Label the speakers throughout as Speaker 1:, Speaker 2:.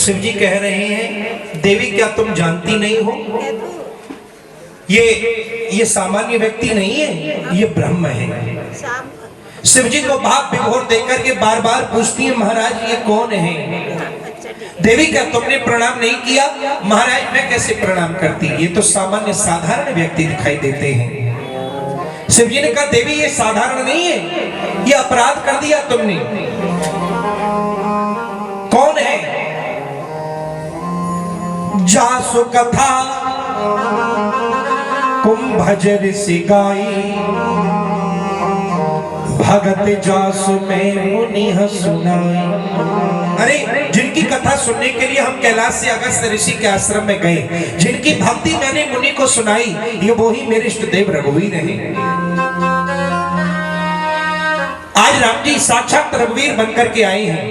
Speaker 1: शिव जी कह रहे हैं, देवी क्या तुम जानती नहीं हो, ये सामान्य व्यक्ति नहीं है, ये ब्रह्म है। शिव जी को भाव विभोर देकर के बार बार पूछती है, महाराज ये कौन है? देवी क्या तुमने प्रणाम नहीं किया? महाराज मैं कैसे प्रणाम करती, ये तो सामान्य साधारण व्यक्ति दिखाई देते हैं। शिव जी ने कहा, देवी ये साधारण नहीं है, ये अपराध कर दिया तुमने। कौन है? जासु कथा कुंभजर सिगाई, भगत जासु में मुनि सुनाई। अरे जिनकी कथा सुनने के लिए हम कैलाश से अगस्त्य ऋषि के आश्रम में गए, जिनकी भक्ति मैंने मुनि को सुनाई, ये वो ही मेरे इष्ट देव रघुवीर हैं। आज राम जी साक्षात रघुवीर बनकर के आए हैं।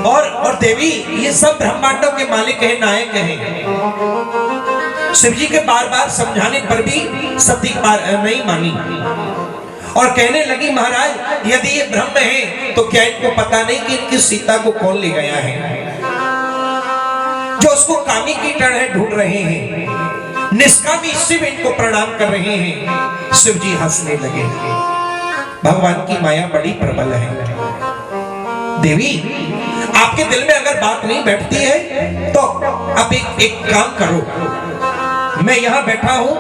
Speaker 1: और देवी ये सब ब्रह्मांडों के मालिक हैं, नायक हैं। शिव जी के बार बार समझाने पर भी सती नहीं मानी और कहने लगी, महाराज यदि ये ब्रह्म है तो क्या इनको पता नहीं कि इनकी सीता को कौन ले गया है? जो उसको कामी की तरह ढूंढ रहे हैं, निष्कामी शिव इनको प्रणाम कर रहे हैं। शिव जी हंसने लगे। भगवान की माया बड़ी प्रबल है। देवी आपके दिल में अगर बात नहीं बैठती है तो आप एक काम करो, मैं यहां बैठा हूं,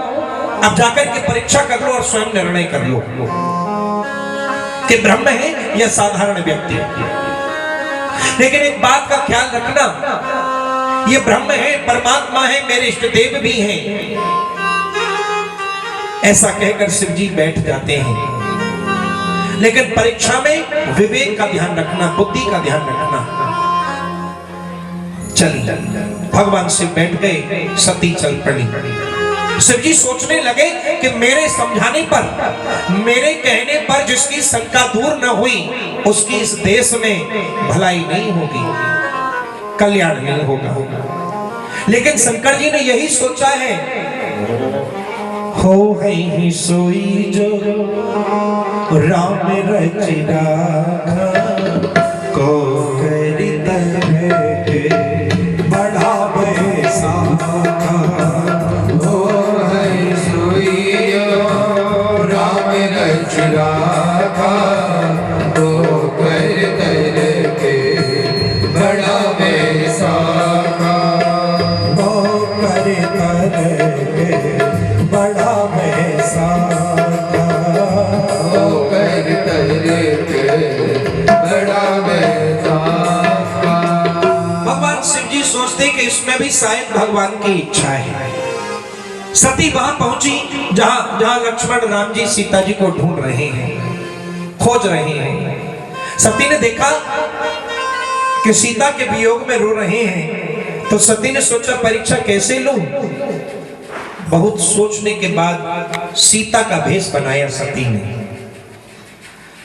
Speaker 1: अब जाकर के परीक्षा कर लो और स्वयं निर्णय कर लो कि ब्रह्म है या साधारण व्यक्ति। लेकिन एक बात का ख्याल रखना, ये ब्रह्म है, परमात्मा है, मेरे इष्ट देव भी हैं। ऐसा कहकर शिव जी बैठ जाते हैं। लेकिन परीक्षा में विवेक का ध्यान रखना, बुद्धि का ध्यान रखना। चलिए भगवान शिव बैठ गए, सती चल पड़ी। शिव जी सोचने लगे कि मेरे समझाने पर, मेरे कहने पर जिसकी शंका दूर न हुई, उसकी इस देश में भलाई नहीं होगी, कल्याण नहीं होगा। लेकिन शंकर जी ने यही सोचा है, हो ही सोई जो राम रच राखा, को करी तरह बढ़ावे साखा।
Speaker 2: हो है सोई जो राम रच राखा, को कर के बढ़ावे साखा।
Speaker 1: को कर के बढ़ावे साखा।
Speaker 2: हो कर के बढ़ावे साखा।
Speaker 1: भगवान शिव जी सोचते कि इसमें भी शायद भगवान की इच्छा है। सती वहां पहुंची जहां जहां लक्ष्मण राम जी सीता जी को ढूंढ रहे हैं, खोज रहे हैं। सती ने देखा कि सीता के वियोग में रो रहे हैं, तो सती ने सोचा परीक्षा कैसे लूं। बहुत सोचने के बाद सीता का भेष बनाया सती ने।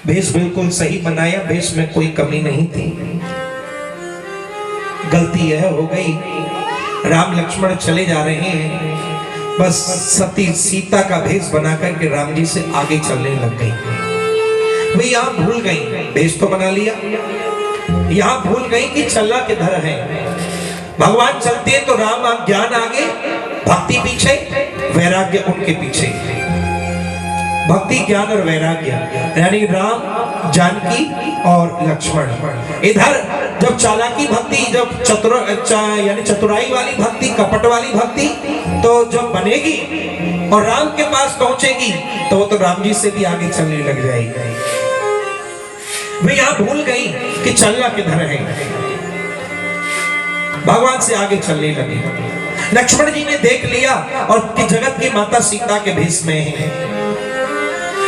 Speaker 1: भेष बिल्कुल सही बनाया, भेष में कोई कमी नहीं थी। गलती यह हो गई, राम लक्ष्मण चले जा रहे हैं, बस सती सीता का भेष बनाकर के राम जी से आगे चलने लग गई। वे यहाँ भूल गई, भेष तो बना लिया, यहाँ भूल गई कि चलना किधर है। भगवान चलते हैं तो राम ज्ञान आगे, भक्ति पीछे, वैराग्य उनके पीछे। भक्ति, ज्ञान और वैराग्य, यानी राम, जानकी और लक्ष्मण। इधर जब चालाकी भक्ति, जब यानी चतुराई वाली भक्ति, कपट वाली भक्ति तो जब बनेगी और राम के पास पहुंचेगी तो वो तो राम जी से भी आगे चलने लग जाएगी। वे यहाँ भूल गई कि चलना किधर है, भगवान से आगे चलने लगी। लक्ष्मण जी ने देख लिया और कि जगत की माता सीता के भेष में है।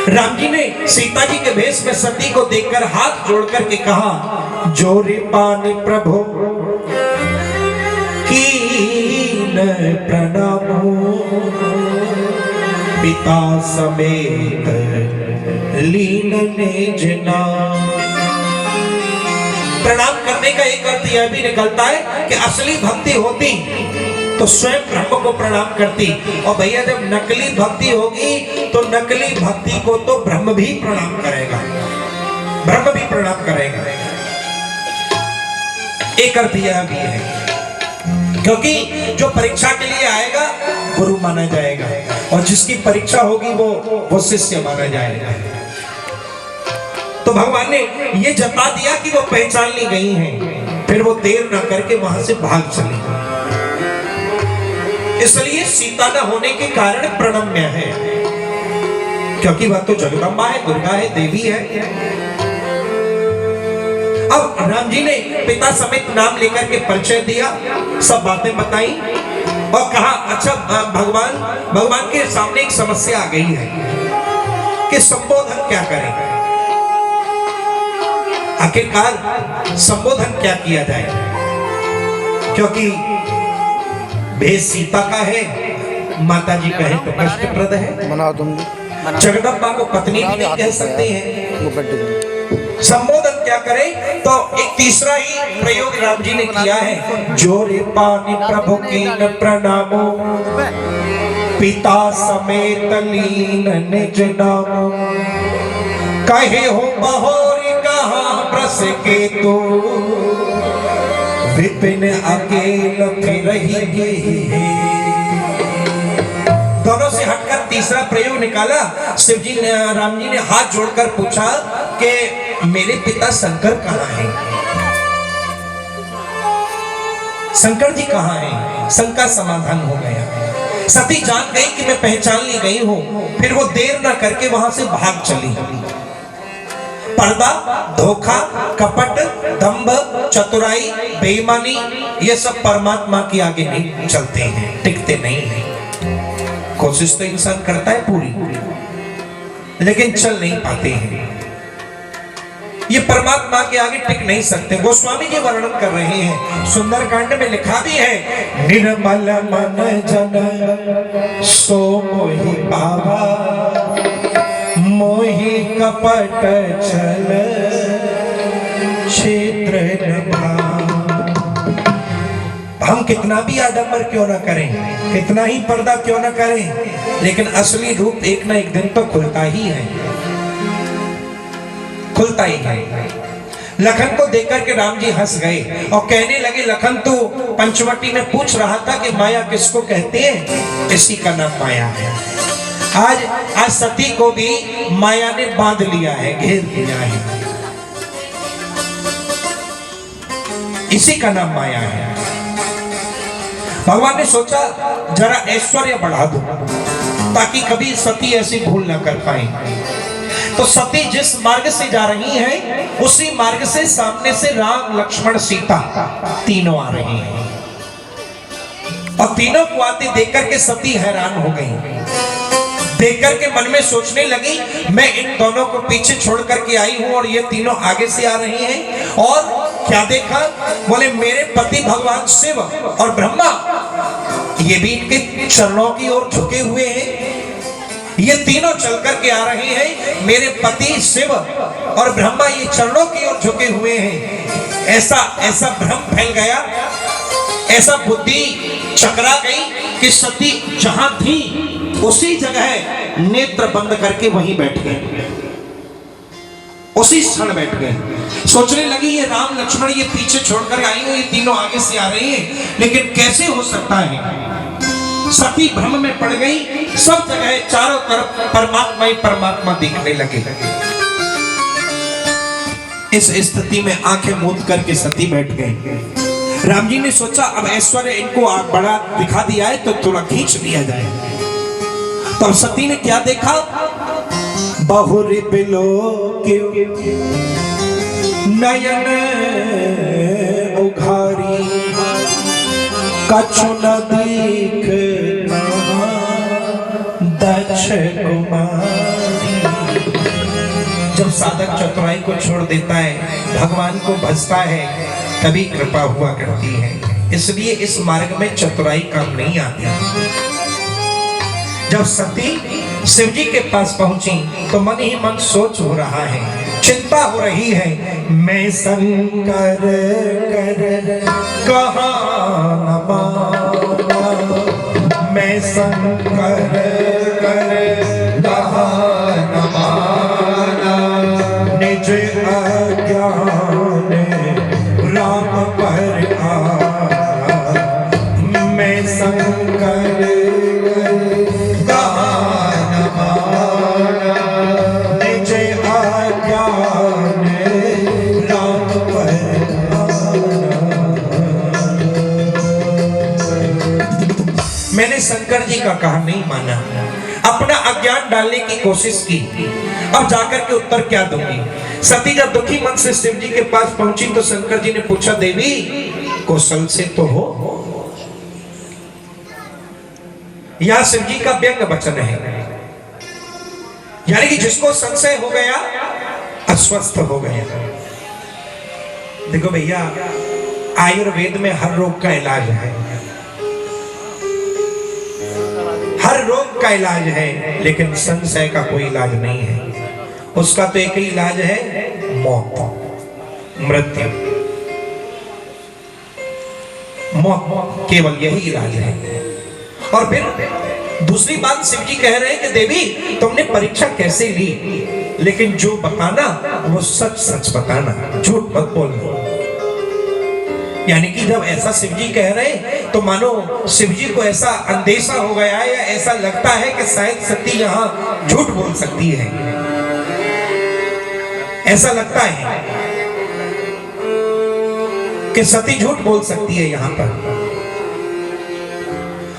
Speaker 1: राम जी ने सीता जी के भेष में सती को देखकर हाथ जोड़कर के कहा, जोरे पानी प्रभु कीन प्रणामो, पिता समेत लीन निज नाम। प्रणाम करने का एक अर्थ यह भी निकलता है कि असली भक्ति होती तो स्वयं ब्रह्म को प्रणाम करती, और भैया जब नकली भक्ति होगी तो नकली भक्ति को तो ब्रह्म भी प्रणाम करेगा, ब्रह्म भी प्रणाम करेगा। एक अर्थ यह भी है, क्योंकि जो परीक्षा के लिए आएगा गुरु माना जाएगा, और जिसकी परीक्षा होगी वो शिष्य माना जाएगा। तो भगवान ने ये जता दिया कि वो पहचान ली गई हैं, फिर वो देर ना करके वहां से भाग चली। इसलिए सीता न होने के कारण प्रणम्य है, क्योंकि वह तो जगदम्बा है, दुर्गा है, देवी है। अब राम जी ने पिता समेत नाम लेकर के परिचय दिया, सब बातें बताई और कहा अच्छा भगवान के सामने एक समस्या आ गई है कि संबोधन क्या करें, आखिरकार संबोधन क्या किया जाए, क्योंकि भेष सीता का है, माता जी कहे तो कष्टप्रद है,
Speaker 3: बना दूंगी,
Speaker 1: जगदम्बा को पत्नी भी नहीं कह सकते हैं। संबोधन क्या करें, तो एक तीसरा ही प्रयोग राम जी ने किया है, जोरे पानी प्रभु की न प्रणामो, पिता समेत लीन निज नामो, कहे हो बहोरी कहाँ ब्रस के तो, विपिन अकेल फिरहिगे। दोनों से हटकर तीसरा प्रयोग निकाला। शिव जी ने, राम जी ने हाथ जोड़कर पूछा कि मेरे पिता शंकर कहाँ हैं, शंकर जी कहाँ हैं। शंका समाधान हो गया। सती जान गई कि मैं पहचान ली गई हूं, फिर वो देर न करके वहां से भाग चली। पर्दा, धोखा, कपट, दंभ, चतुराई, बेईमानी, ये सब परमात्मा के आगे नहीं चलते हैं, टिकते नहीं हैं। कोशिश तो इंसान करता है पूरी, लेकिन चल नहीं पाते हैं। ये परमात्मा के आगे टिक नहीं सकते। गोस्वामी जी वर्णन कर रहे हैं, सुंदरकांड में लिखा भी है, निर्मल मन जन सो मोहि पावा, मोहि कपट छल क्षेत्र हम कितना भी आडंबर क्यों ना करें, कितना ही पर्दा क्यों ना करें, लेकिन असली रूप एक ना एक दिन तो खुलता ही है, खुलता ही है। लखन को देखकर के राम जी हंस गए और कहने लगे, लखन तो पंचवटी में पूछ रहा था कि माया किसको कहते हैं, इसी का नाम माया है। आज सती को भी माया ने बांध लिया है, घेर लिया है, इसी का नाम माया है। भगवान ने सोचा जरा ऐश्वर्य बढ़ा दो ताकि कभी सती ऐसी भूल ना कर पाए। तो सती जिस मार्ग से जा रही हैं, उसी मार्ग से सामने से राम, लक्ष्मण, सीता तीनों आ रहे हैं, और तीनों को आते देख करके सती हैरान हो गई। देख करके मन में सोचने लगी, मैं इन दोनों को पीछे छोड़ करके आई हूं और ये तीनों आगे से आ रही हैं। और क्या देखा, बोले मेरे पति भगवान शिव और ब्रह्मा ये भी इनके चरणों की ओर झुके हुए हैं, ये तीनों चल करके आ रहे हैं। मेरे पति शिव और ब्रह्मा ये चरणों की ओर झुके हुए हैं। ऐसा भ्रम फैल गया, ऐसा बुद्धि चकरा गई कि सती जहां थी उसी जगह नेत्र बंद करके वहीं बैठ गए, उसी क्षण बैठ गए। सोचने लगी ये राम लक्ष्मण ये पीछे छोड़कर आई हो, ये तीनों आगे से आ रही हैं, लेकिन कैसे हो सकता है। सती भ्रम में पड़ गई, सब जगह चारों तरफ परमात्मा ही परमात्मा दिखने लगे। इस स्थिति में आंखें मूंद करके सती बैठ गई। राम जी ने सोचा अब ऐश्वर्य इनको बड़ा दिखा दिया है तो थोड़ा खींच लिया जाए। तब सती ने क्या देखा, बहुरी बिलो के नयन उघारी, कछु न दीख दक्ष कुमारी। जब साधक चतुराई को छोड़ देता है, भगवान को भजता है, तभी कृपा हुआ करती है। इसलिए इस मार्ग में चतुराई काम नहीं आती। जब सती शिव जी के पास पहुंची तो मन ही मन सोच हो रहा है, चिंता हो रही है, मैं शंकर कर कहाँ न माना, मैं शंकर कर कहाँ न माना, निज अज्ञान राम पर शंकर गान माना, निज आज्ञा राम मैंने शंकर जी का कहा नहीं माना, अपना अज्ञान डालने की कोशिश की। अब जाकर के उत्तर क्या दूंगी? सती जब दुखी मन से शिव जी के पास पहुंची तो शंकर जी ने पूछा, देवी कौशल से तो हो? यह शिव जी का व्यंग वचन है, यानी कि जिसको संशय हो गया अस्वस्थ हो गया। देखो भैया, आयुर्वेद में हर रोग का इलाज है, हर रोग का इलाज है, लेकिन संशय का कोई इलाज नहीं है। उसका तो एक ही इलाज है, मौत, मृत्यु। मौत केवल यही इलाज है। और फिर दूसरी बात शिव जी कह रहे हैं कि देवी तुमने परीक्षा कैसे ली, लेकिन जो बताना वो सच सच बताना, झूठ मत बोलना। यानी कि जब ऐसा शिव जी कह रहे हैं तो मानो शिव जी को ऐसा अंदेशा हो गया है या ऐसा लगता है कि शायद सती यहां झूठ बोल सकती है, ऐसा लगता है कि सती झूठ बोल सकती है यहां पर।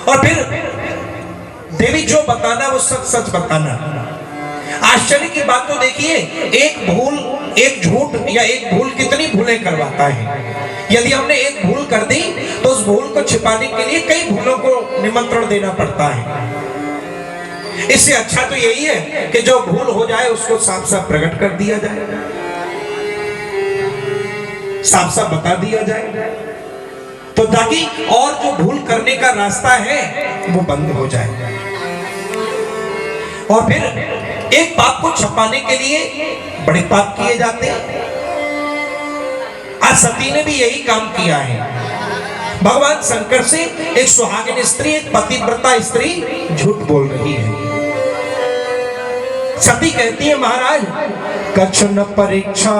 Speaker 1: और फिर देवी जो बताना वो सच सच बताना। आश्चर्य की बात तो देखिए, एक भूल, एक झूठ या एक भूल कितनी भूलें करवाता है। यदि हमने एक भूल कर दी तो उस भूल को छिपाने के लिए कई भूलों को निमंत्रण देना पड़ता है। इससे अच्छा तो यही है कि जो भूल हो जाए उसको साफ साफ प्रकट कर दिया जाए, साफ साफ बता दिया जाए, तो ताकि और जो भूल करने का रास्ता है वो बंद हो जाए। और फिर एक पाप को छुपाने के लिए बड़े पाप किए जाते हैं। आज सती ने भी यही काम किया है। भगवान शंकर से एक सुहागिन स्त्री, एक पतिव्रता स्त्री झूठ बोल रही है। सती कहती है, महाराज कछु न परीक्षा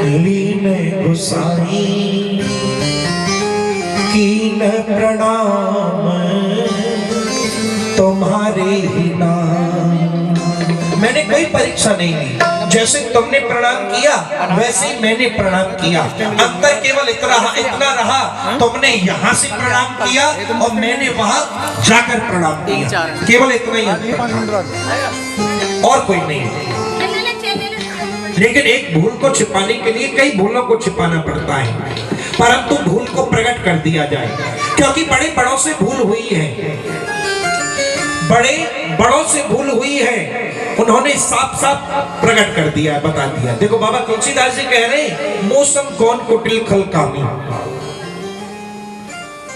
Speaker 1: लीन गुसाई, कीन प्रणाम तुम्हारे ही नाम। मैंने कोई परीक्षा नहीं ली, जैसे तुमने प्रणाम किया वैसे ही मैंने प्रणाम किया। अंतर केवल इतना रहा, तुमने यहाँ से प्रणाम किया और मैंने वहां जाकर प्रणाम किया, केवल इतना ही अंतर, और कोई नहीं। लेकिन एक भूल को छिपाने के लिए कई भूलों को छिपाना पड़ता है, परंतु भूल को प्रकट कर दिया जाए, क्योंकि बड़े बड़ों से भूल हुई है, बड़े बड़ों से भूल हुई है, उन्होंने साफ साफ प्रकट कर दिया, बता दिया। देखो बाबा तुलसीदास जी कह रहे हैं, मौसम कौन कुटिल खल कामी।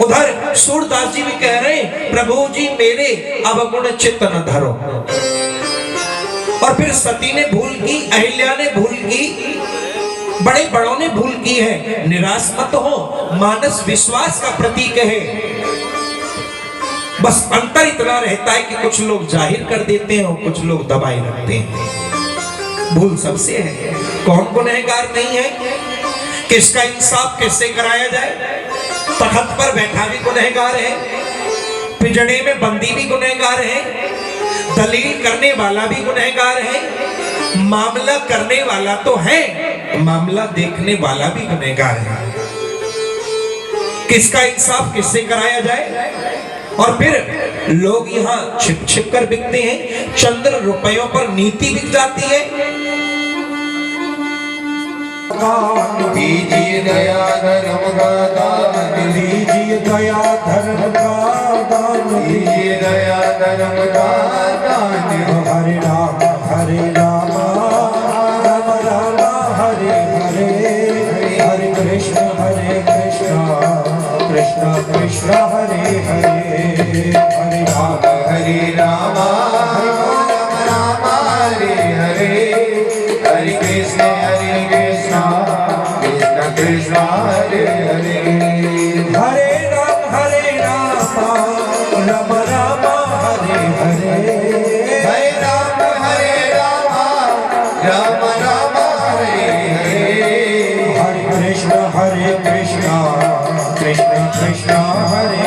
Speaker 1: उधर सूरदास जी भी कह रहे हैं, प्रभु जी मेरे अवगुण चित्त न धरो। और फिर सती ने भूल की, अहिल्या ने भूल की, बड़े बड़ों ने भूल की है। निराश मत हो, मानस विश्वास का प्रतीक है। बस अंतर इतना रहता है कि कुछ लोग जाहिर कर देते हैं और कुछ लोग दबाए रखते हैं। भूल सबसे है, कौन गुनहगार नहीं है? किसका इंसाफ किससे कराया जाए? तख्त पर बैठा भी गुनहगार है, पिंजड़े में बंदी भी गुनहगार है, दलील करने वाला भी गुनहगार है, मामला करने वाला तो है, मामला देखने वाला भी गुनहगार है। किसका इंसाफ किससे कराया जाए? और फिर लोग यहाँ छिप छिप कर बिकते हैं, चंद्र रुपयों पर नीति बिक जाती है।
Speaker 2: दीजिए दया धर्म का दान,
Speaker 1: दीजिए दया धर्म का दान,
Speaker 2: दीजिए दया धर्म का दान।
Speaker 1: हरे राम राम राम हरे हरे, हरे कृष्ण कृष्ण कृष्ण हरे हरे, हरे राम
Speaker 2: राम राम हरे हरे, हरे कृष्ण कृष्ण कृष्ण हरे हरे।
Speaker 1: हरे राम राम राम हरे हरे,
Speaker 2: हरे राम राम राम हरे हरे,
Speaker 1: हरे कृष्ण कृष्ण कृष्ण कृष्ण हरे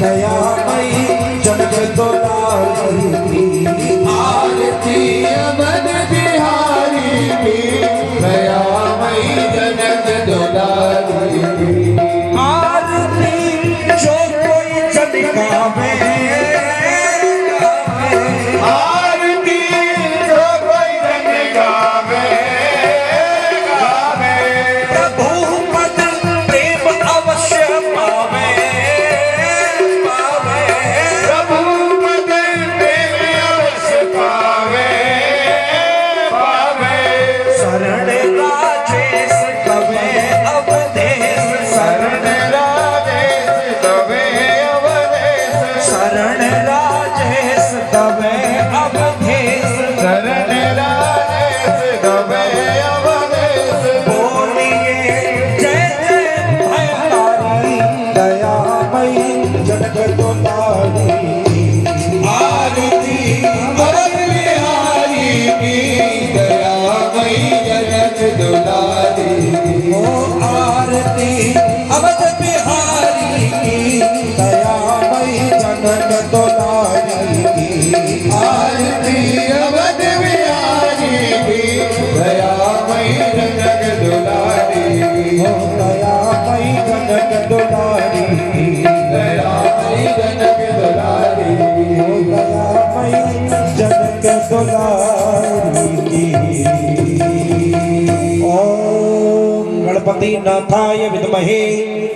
Speaker 1: दयामयी जनक दुलारी की
Speaker 2: आरती अवध बिहारी की दयामयी जनक दुलारी की
Speaker 1: आरती जो कोई जन गावे
Speaker 2: आरती जो कोई जन गावे गावे
Speaker 1: प्रभु पद प्रेम अवश्य पावे पावे
Speaker 2: प्रभु पद प्रेम अवश्य पावे पावे
Speaker 1: शरण राजेश कवे अवधेश
Speaker 2: शरण राजेश तवे अवधेश
Speaker 1: शरण राजेश कवे अवधेश
Speaker 2: शरण राजेश तवे अवधेश
Speaker 1: बोलिए जय जय भयंकारी दयामयी जनक दुलारी
Speaker 2: आरती अवध बिहारी की दयामयी जनक दुलारी
Speaker 1: ओ आरती अवध बिहारी की दयामयी जनक दुलारी की
Speaker 2: आरती अवध बिहारी की दयामयी जनक दुलारी
Speaker 1: ओ दयामयी जनक दुलारी की
Speaker 2: दयामयी जनक दुलारी
Speaker 1: ओ दयामयी जनक दुलारी की ओम गणपति नाथाय विद्महे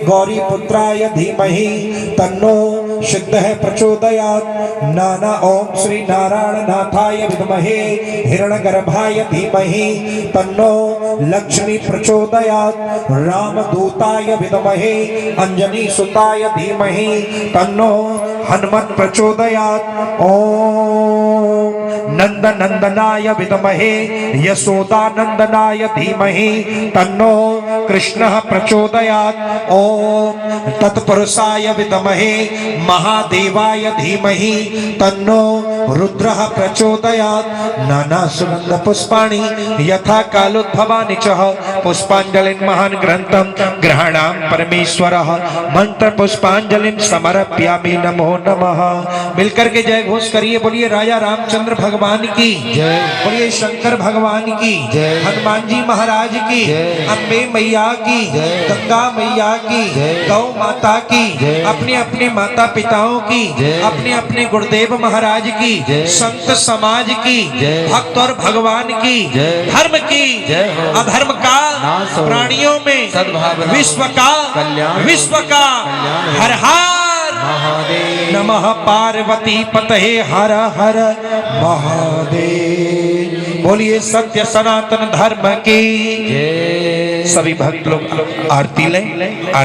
Speaker 1: गौरी पुत्राय धीमहि तन्नो सिद्धः प्रचोदयात् नाना ओम श्री नारायण नाथाय विद्महे हिरण्यगर्भाय धीमहि तन्नो लक्ष्मी प्रचोदयात् रामदूताय विद्महे अंजनी सुताय धीमहि तन्नो हनुमत प्रचोदयात् ओम नंदनंदनाय विद्महे यशोदानंदनाय धीमहि तन्नो कृष्णः प्रचोदयात् ओम तत्पुरुषाय विद्महे महादेवाय धीमहि तन्नो रुद्रः प्रचोदयात् नाना सुगंध पुष्पाणि यथा कालोद्भवानि च पुष्पांजलिं महान् ग्रंथं ग्रहाणां परमेश्वरः मंत्र पुष्पांजलिं समर्पयामि नमो नमः। मिलकर के जय घोष करिए, बोलिए राजा रामचंद्र भगवान की
Speaker 2: जय।
Speaker 1: बोलिए शंकर भगवान की
Speaker 2: जय।
Speaker 1: हनुमान जी महाराज की
Speaker 2: जय।
Speaker 1: अम्बे मैया की
Speaker 2: जय।
Speaker 1: गंगा मैया की
Speaker 2: जय।
Speaker 1: गौ माता की
Speaker 2: जय।
Speaker 1: अपने अपने माता पिताओं की
Speaker 2: जय।
Speaker 1: अपने अपने गुरुदेव महाराज की
Speaker 2: जय।
Speaker 1: संत समाज की
Speaker 2: जय।
Speaker 1: भक्त और भगवान की
Speaker 2: जय।
Speaker 1: धर्म की
Speaker 2: जय हो।
Speaker 1: अधर्म का
Speaker 2: नाश हो।
Speaker 1: प्राणियों में
Speaker 2: सद्भावना
Speaker 1: विश्व का
Speaker 2: कल्याण हो।
Speaker 1: विश्व का
Speaker 2: कल्याण हो।
Speaker 1: हर हर
Speaker 2: महादेव
Speaker 1: नमः पार्वती पतये हर हर महादेव। बोलिए सत्य सनातन धर्म की
Speaker 2: जय।
Speaker 1: सभी भक्त लोग आरती लें।